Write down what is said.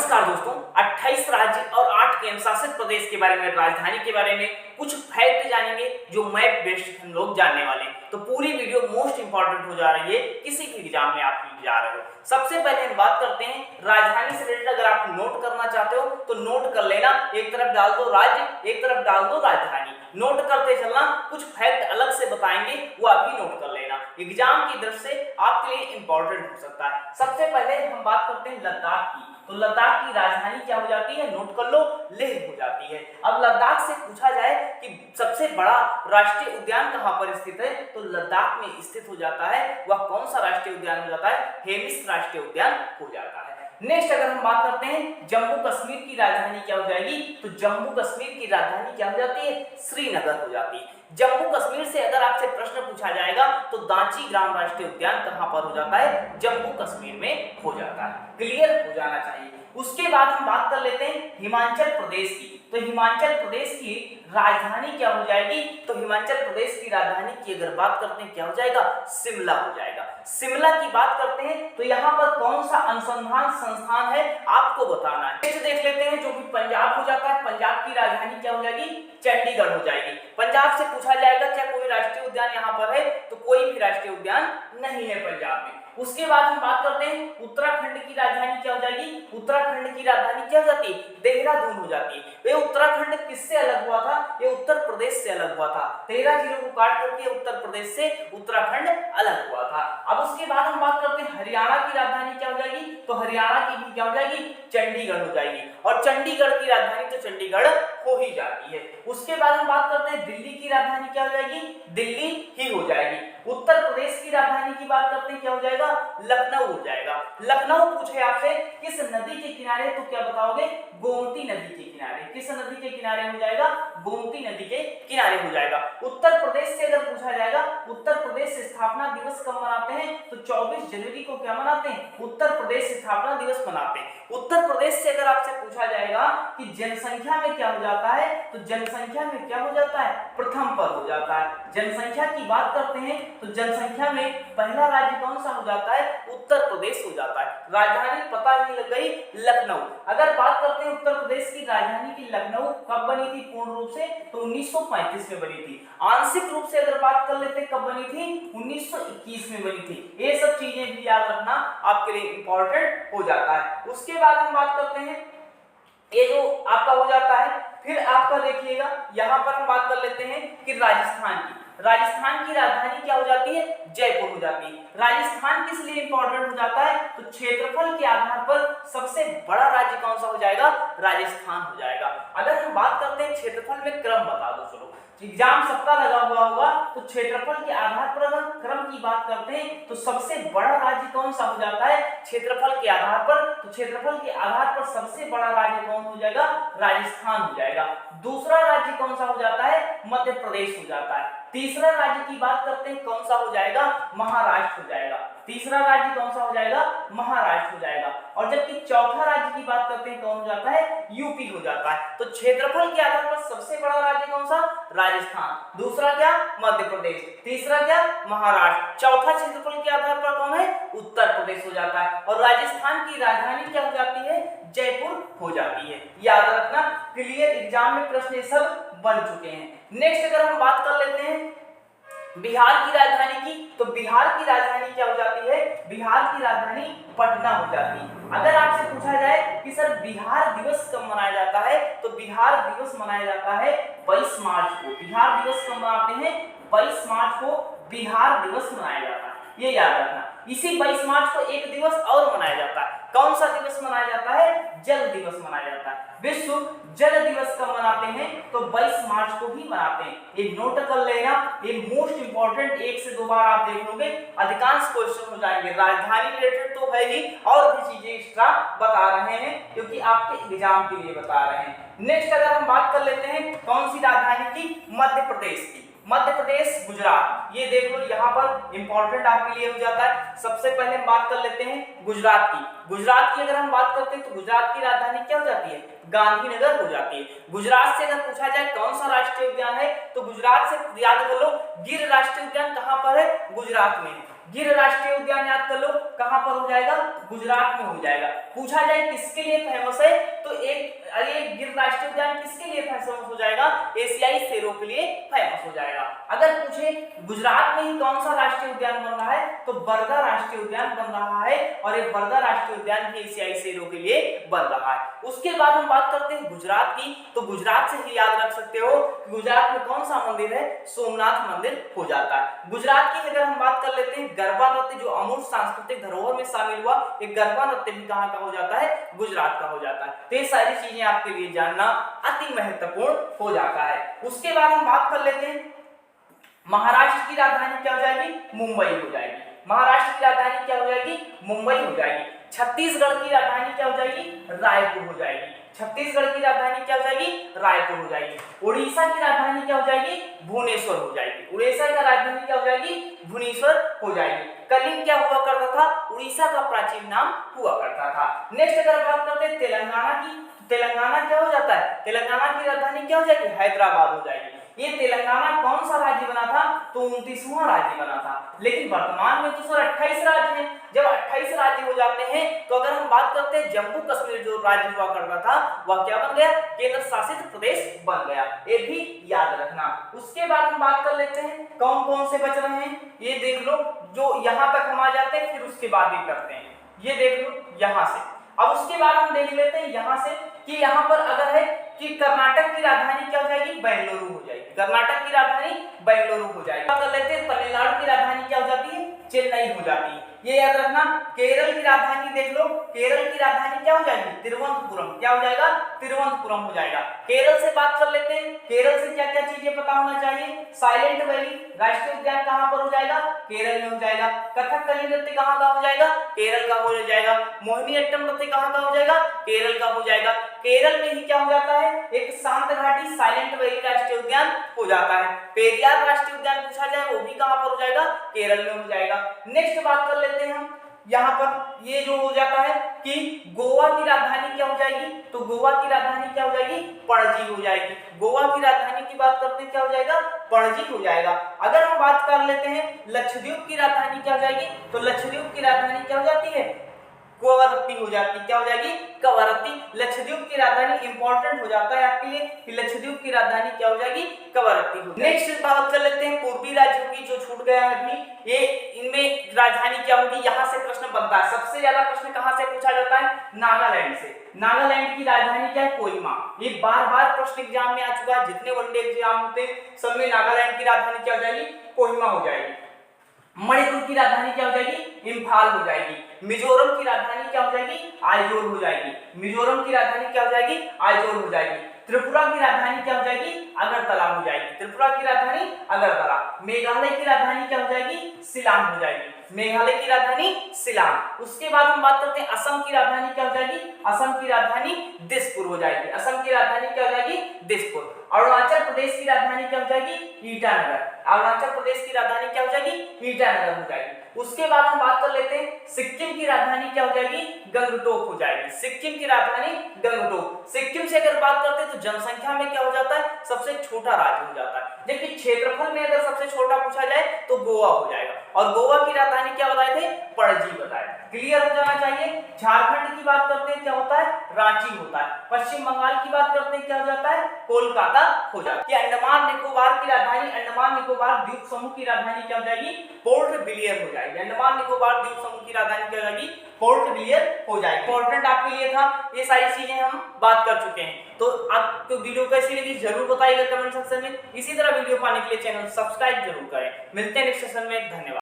नमस्कार दोस्तों, 28 राज्य और 8 केंद्र शासित प्रदेश के बारे में, राजधानी के बारे में कुछ फैक्ट जानेंगे जो मैप बेस्ड हम लोग जानने वाले हैं। तो पूरी वीडियो मोस्ट इंपॉर्टेंट हो जा रही है किसी भी एग्जाम में आप जा रहे हो। सबसे पहले हम बात करते हैं राजधानी से रिलेटेड। अगर आप नोट करना चाहते हो तो नोट कर लेना, एक तरफ डाल दो राज्य, एक तरफ डाल दो राजधानी, नोट करते चलना। कुछ फैक्ट अलग से बताएंगे वो आप भी नोट कर लेना, एग्जाम की दृष्टि से आपके लिए इंपॉर्टेंट हो सकता है। सबसे पहले हम बात करते हैं लद्दाख की। तो लद्दाख की राजधानी क्या हो जाती है, नोट कर लो, लेह हो जाती है। अब लद्दाख से पूछा जाए कि सबसे बड़ा राष्ट्रीय उद्यान कहां पर स्थित है, तो लद्दाख में स्थित हो जाता है। वह कौन सा राष्ट्रीय उद्यान हो जाता है, हेमिस राष्ट्रीय उद्यान हो जाता है। नेक्स्ट अगर हम बात करते हैं जम्मू कश्मीर की राजधानी क्या हो जाएगी, तो जम्मू कश्मीर की राजधानी क्या हो जाती है, श्रीनगर हो जाती है। जम्मू कश्मीर से अगर आपसे प्रश्न पूछा जाएगा तो दांची ग्राम राष्ट्रीय उद्यान कहां पर हो जाता है, जम्मू कश्मीर में हो जाता है। क्लियर हो जाना चाहिए। उसके बाद हम बात कर लेते हैं हिमाचल प्रदेश की। तो हिमाचल प्रदेश की राजधानी क्या हो जाएगी, तो हिमाचल प्रदेश की राजधानी की अगर बात करते हैं क्या हो जाएगा, शिमला हो जाएगा। शिमला की बात करते हैं तो यहाँ पर कौन सा अनुसंधान संस्थान है आपको बताना है। नेक्स्ट देख लेते हैं जो कि पंजाब हो जाता है। पंजाब की राजधानी क्या हो जाएगी, चंडीगढ़ हो जाएगी। पंजाब से पूछा जाएगा क्या कोई राष्ट्रीय उद्यान यहाँ पर है, तो कोई भी राष्ट्रीय उद्यान नहीं है पंजाब में। उसके बाद हम बात करते हैं उत्तराखंड की राजधानी क्या हो जाएगी, उत्तराखंड की राजधानी क्या हो जाती है, देहरादून हो जाती है। ये उत्तराखंड किससे अलग हुआ था, ये उत्तर प्रदेश से अलग हुआ था। 13 जिलों को काट करके उत्तर प्रदेश से उत्तराखंड अलग हुआ था। अब उसके बाद हम बात करते हैं हरियाणा की राजधानी क्या हो जाएगी, तो हरियाणा की भी क्या हो जाएगी, चंडीगढ़ हो जाएगी। और चंडीगढ़ की राजधानी तो चंडीगढ़ हो ही जाती है। उसके बाद हम बात करते हैं दिल्ली की राजधानी क्या हो जाएगी, दिल्ली ही हो जाएगी। उत्तर प्रदेश की राजधानी की बात करते हैं क्या हो जाएगा, लखनऊ हो जाएगा। लखनऊ पूछे आपसे किस नदी के किनारे, तो क्या बताओगे, गोमती नदी के किनारे। किस नदी के किनारे हो जाएगा, गोमती नदी के किनारे हो जाएगा। उत्तर प्रदेश से अगर पूछा जाएगा उत्तर प्रदेश स्थापना दिवस कब मनाते हैं, तो 24 जनवरी को क्या मनाते हैं, उत्तर प्रदेश स्थापना दिवस मनाते हैं। उत्तर प्रदेश से अगर आपसे पूछा जाएगा कि जनसंख्या में क्या हो जाता है, तो जनसंख्या में क्या हो जाता है, प्रथम पर हो जाता है। जनसंख्या की बात करते हैं तो जनसंख्या में पहला राज्य कौन सा हो जाता है, उत्तर प्रदेश हो जाता है। राजधानी पता ही लग गई, लखनऊ। अगर बात करते हैं उत्तर प्रदेश की राजधानी की लखनऊ कब बनी थी पूर्ण रूप से, तो 1935 में बनी थी। आंशिक रूप से अगर बात कर लेते कब बनी थी, 1921 में बनी थी। ये सब चीजें भी याद रखना आपके लिए इंपॉर्टेंट हो जाता है। उसके बाद हम बात करते हैं ये जो आपका हो जाता है, फिर आपका देखिएगा यहाँ पर हम बात कर लेते हैं कि राजस्थान की। राजस्थान की राजधानी क्या हो जाती है, जयपुर हो जाती है। राजस्थान किस लिए इंपॉर्टेंट हो जाता है, तो क्षेत्रफल के आधार पर सबसे बड़ा राज्य कौन सा हो जाएगा, राजस्थान हो जाएगा। अगर हम बात करते हैं क्षेत्रफल में क्रम बता दो, चलो एग्जाम सबका लगा हुआ होगा, तो क्षेत्रफल के आधार पर अगर क्रम की बात करते हैं तो सबसे बड़ा राज्य कौन सा हो जाता है, क्षेत्रफल के आधार पर, तो क्षेत्रफल के आधार पर सबसे बड़ा राज्य कौन हो जाएगा, राजस्थान हो जाएगा। दूसरा राज्य कौन सा हो जाता है, मध्य प्रदेश हो जाता है। तीसरा राज्य की बात करते हैं कौन सा हो जाएगा, महाराष्ट्र हो जाएगा। तीसरा राज्य कौन सा हो जाएगा, महाराष्ट्र हो जाएगा। और जबकि चौथा राज्य की बात करते हैं कौन हो जाता है, यूपी हो जाता है। तो क्षेत्रफल के आधार पर सबसे बड़ा राज्य कौन सा, राजस्थान। दूसरा क्या, मध्य प्रदेश। तीसरा क्या, महाराष्ट्र। चौथा क्षेत्रफल के आधार पर कौन है, उत्तर प्रदेश हो जाता है। और राजस्थान की राजधानी क्या हो जाती है, जयपुर हो जाती है। याद रखना, क्लियर, एग्जाम में प्रश्न सब बन चुके हैं। नेक्स्ट अगर हम बात कर लेते हैं बिहार की राजधानी की, तो बिहार की राजधानी क्या हो जाती है, बिहार की राजधानी पटना हो जाती है। अगर आपसे पूछा जाए कि सर बिहार दिवस कब मनाया जाता है, तो बिहार दिवस मनाया जाता है 22 मार्च को। बिहार दिवस कब मनाते हैं, 22 मार्च को बिहार दिवस मनाया जाता है, ये याद रखना। इसी 22 मार्च को एक दिवस और मनाया जाता है। कौन सा दिवस मनाया जाता है, जल दिवस मनाया जाता है। विश्व जल दिवस कब मनाते हैं, तो 22 मार्च को ही मनाते हैं। ये नोट कर लेना, ये मोस्ट इंपॉर्टेंट, 1 से 2 बार आप देख लोगे अधिकांश क्वेश्चन हो जाएंगे। राजधानी रिलेटेड तो है ही, और भी चीजें एक्स्ट्रा बता रहे हैं क्योंकि आपके एग्जाम के लिए बता रहे हैं। नेक्स्ट अगर हम बात कर लेते हैं कौन सी राजधानी की, मध्य प्रदेश की। मध्य प्रदेश, गुजरात, ये देख लो यहाँ पर इंपॉर्टेंट आपके लिए हो जाता है। सबसे पहले हम बात कर लेते हैं गुजरात की। गुजरात की अगर हम बात करते हैं तो गुजरात की राजधानी क्या हो जाती है, गांधीनगर हो जाती है। गुजरात से अगर पूछा जाए कौन सा राष्ट्रीय उद्यान है, तो गुजरात से याद कर लो गिर राष्ट्रीय उद्यान कहां पर है, गुजरात में है। गिर राष्ट्रीय उद्यान याद कर लो कहां पर हो जाएगा, गुजरात में हो जाएगा। पूछा जाए किसके लिए फेमस है, पूछे गुजरात में ही कौन सा राष्ट्रीय उद्यान बन रहा है, तो बरदा राष्ट्रीय उद्यान बन रहा है और ये बरदा राष्ट्रीय उद्यान भी एशियाई शेरों के लिए बन रहा है। उसके बाद हम बात करते हैं गुजरात की, तो गुजरात से ही याद रख सकते हो कि गुजरात में कौन सा मंदिर है, सोमनाथ मंदिर हो जाता है। गुजरात की अगर हम बात कर लेते हैं गरबा नृत्य जो अमूर्त सांस्कृतिक धरोहर में शामिल हुआ, एक गरबा नृत्य भी कहां का हो जाता है, गुजरात का हो जाता है। तो ये सारी चीजें आपके लिए जानना अति महत्वपूर्ण हो जाता है। उसके बाद हम बात कर लेते हैं महाराष्ट्र की राजधानी क्या हो जाएगी, मुंबई हो जाएगी। महाराष्ट्र की राजधानी क्या हो जाएगी, मुंबई हो जाएगी। छत्तीसगढ़ की राजधानी क्या हो जाएगी, रायपुर हो जाएगी। छत्तीसगढ़ की राजधानी क्या हो जाएगी, रायपुर हो जाएगी। उड़ीसा की राजधानी क्या हो जाएगी, भुवनेश्वर हो जाएगी। उड़ीसा की राजधानी क्या हो जाएगी, भुवनेश्वर हो जाएगी। कलिंग क्या हुआ करता था, उड़ीसा का प्राचीन नाम हुआ करता था। नेक्स्ट अगर बात करते हैं तेलंगाना की, तेलंगाना क्या हो जाता है, तेलंगाना की राजधानी क्या हो जाएगी, हैदराबाद हो जाएगी। ये तेलंगाना कौन सा राज्य बना था, तो 29वां राज्य बना था, लेकिन वर्तमान में तो सर 28 राज्य हैं। जब 28 राज्य हो जाते हैं तो अगर हम बात करते हैं जम्मू कश्मीर जो राज्य हुआ करता था वह क्या बन गया, केंद्र शासित प्रदेश बन गया, ये भी याद रखना। उसके बाद हम बात कर लेते हैं कौन कौन से बच रहे हैं, ये देख लो, जो यहाँ तक हम आ जाते हैं फिर उसके बाद ये करते हैं, ये देख लो यहाँ से। अब उसके बाद हम देख लेते हैं यहाँ से कि यहाँ पर अगर है कि कर्नाटक की राजधानी क्या हो जाएगी, बेंगलुरु हो जाएगी। कर्नाटक की राजधानी बेंगलुरु हो जाएगी। कर लेते हैं तमिलनाडु की राजधानी क्या हो जाती है, चेन्नई हो जाती है, ये याद रखना। केरल की राजधानी देख लो, केरल की राजधानी क्या हो जाएगी, तिरुवनंतपुरम, क्या हो जाएगा, तिरुवनंतपुरम हो जाएगा। केरल से बात कर लेते हैं, केरल से क्या क्या चीजें पता होना चाहिए, साइलेंट वैली राष्ट्रीय उद्यान कहां पर हो जाएगा, केरल में हो जाएगा। कथकली नृत्य कहां का हो जाएगा, केरल का हो जाएगा। मोहिनीअट्टम नृत्य कहां का हो जाएगा, केरल का हो जाएगा। केरल में ही क्या हो जाता है, एक शांत घाटी साइलेंट वैली राष्ट्रीय उद्यान हो जाता है। पेरियार राष्ट्रीय उद्यान पूछा जाए वो भी कहां पर हो जाएगा, केरल में हो जाएगा। नेक्स्ट बात कर लेते हैं हम यहाँ पर, ये जो हो जाता है कि गोवा की राजधानी क्या हो जाएगी, तो गोवा की राजधानी क्या हो जाएगी, पणजी हो जाएगी। गोवा की राजधानी की बात करते हैं क्या हो जाएगा, पणजी हो जाएगा। अगर हम बात कर लेते हैं लक्षद्वीप की राजधानी क्या हो जाएगी, तो लक्षद्वीप की राजधानी क्या हो जाती है, कवरत्ती हो जाती, क्या हो जाएगी, कवरत्ती। लक्षद्वीप की राजधानी इंपॉर्टेंट हो जाता है आपके लिए कि लक्षद्वीप की राजधानी क्या हो जाएगी, कवरत्ती हो जाएगी। नेक्स्ट बात कर लेते हैं पूर्वी राज्यों की जो छूट गया है अभी, ये इनमें राजधानी क्या होगी, यहाँ से प्रश्न बनता है। सबसे ज्यादा प्रश्न कहाँ से पूछा जाता है, नागालैंड से। नागालैंड की राजधानी क्या है, कोहिमा। ये बार बार प्रश्न एग्जाम में आ चुका है, जितने वनडे एग्जाम होते हैं सब में नागालैंड की राजधानी क्या हो जाएगी, कोहिमा हो जाएगी। मणिपुर की राजधानी क्या हो जाएगी, इम्फाल हो जाएगी। मिजोरम की राजधानी क्या हो जाएगी, आइजोल हो जाएगी। मिजोरम की राजधानी क्या हो जाएगी, आइजोल हो जाएगी। त्रिपुरा की राजधानी क्या हो जाएगी, अगरतला हो जाएगी। त्रिपुरा की राजधानी अगरतला। मेघालय की राजधानी क्या हो जाएगी, शिलांग हो जाएगी। मेघालय की राजधानी शिलांग। उसके बाद हम बात करते हैं असम की राजधानी क्या हो जाएगी, असम की राजधानी दिसपुर हो जाएगी। असम की राजधानी क्या हो जाएगी, दिसपुर। अरुणाचल प्रदेश की राजधानी क्या हो जाएगी, ईटानगर। अरुणाचल प्रदेश की राजधानी क्या हो जाएगी, ईटानगर हो जाएगी। उसके बाद हम बात कर लेते हैं सिक्किम की राजधानी क्या हो जाएगी, गंगटोक हो जाएगी। सिक्किम की राजधानी गंगटोक। सिक्किम से अगर बात करते हैं तो जनसंख्या में क्या हो जाता है, सबसे छोटा राज्य हो जाता है। जबकि क्षेत्रफल में अगर सबसे छोटा पूछा जाए तो गोवा हो जाएगा। और गोवा की राजधानी क्या बताए थे, पणजी बताए। क्लियर हो जाना चाहिए। झारखंड की बात करते हैं क्या होता है, रांची होता है। पश्चिम बंगाल की बात करते हैं क्या हो जाता है, कोलकाता हो जाता है। अंडमान निकोबार की राजधानी, अंडमान निकोबार द्वीप समूह की राजधानी क्या हो जाएगी, पोर्ट ब्लेयर हो जाएगी। अंडमान निकोबार द्वीप समूह की राजधानी क्या हो जाएगी, पोर्ट ब्लेयर हो जाएगी। इंपॉर्टेंट आपके लिए था, ये सारी चीजें हम बात कर चुके हैं। तो आपको वीडियो कैसी लगी जरूर बताइएगा कमेंट सेक्शन में। इसी तरह वीडियो पाने के लिए चैनल सब्सक्राइब जरूर करें। मिलते हैं नेक्स्ट सेशन में, धन्यवाद।